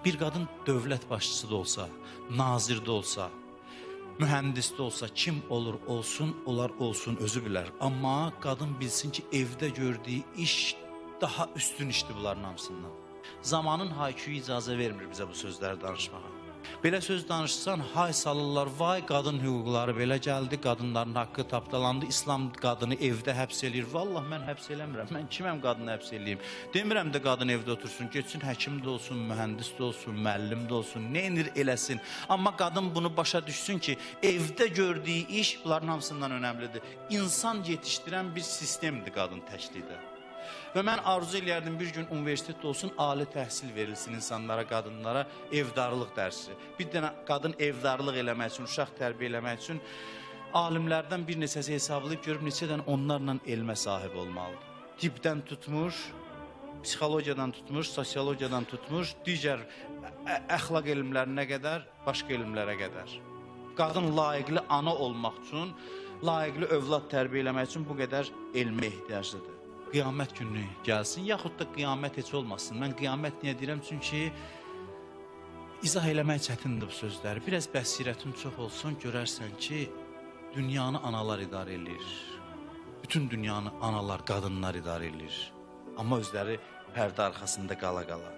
Bir qadın dövlət başçısı da olsa, nazir də olsa, mühəndis də olsa, kim olur olsun, onlar olsun, özü bilər. Amma qadın bilsin ki, evdə gördüyü iş daha üstün işdir bunların hamısından. Zamanın hayküyü icazə vermir bizə bu sözləri danışmağa. Belə söz danışsan, hay salırlar, vay qadın hüquqları belə gəldi, qadınların haqqı tapdalandı, İslam qadını evdə həbs eləyir. Vallah mən həbs eləmirəm, mən kiməm qadını həbs eləyim? Demirəm də qadın evdə otursun, geçsin həkim də olsun, mühəndis də olsun, müəllim də olsun, neynir eləsin. Amma qadın bunu başa düşsün ki, evdə gördüyü iş bunların hamısından önəmlidir. İnsan yetişdirən bir sistemdir qadın təklikdə. Və mən arzu eləyərdim bir gün universitetdə olsun, ali təhsil verilsin insanlara, qadınlara, evdarlıq dərsi. Bir dənə qadın evdarlıq eləmək üçün, uşaq tərbiyə eləmək üçün alimlərdən bir neçəsi hesablayıb görüb neçə dənə onlarla elmə sahib olmalıdır. Tibbdən tutmuş, psixologiyadan tutmuş, sosiologiyadan tutmuş, digər əxlaq elmlərinə qədər, başqa elmlərə qədər. Qadın layiqli ana olmaq üçün, layiqli övlad tərbiyə eləmək üçün bu qədər elmə ehtiyaclıdır. Qiyamət günü gəlsin, yaxud da qiyamət heç olmasın. Mən qiyamət niyə deyirəm? Çünki izah eləmək çətindir bu sözləri. Biraz bəsirətin çox olsun, görərsən ki, dünyanı analar idarə edir. Bütün dünyanı analar, qadınlar idarə edir. Amma özləri pərdə arxasında qala-qala.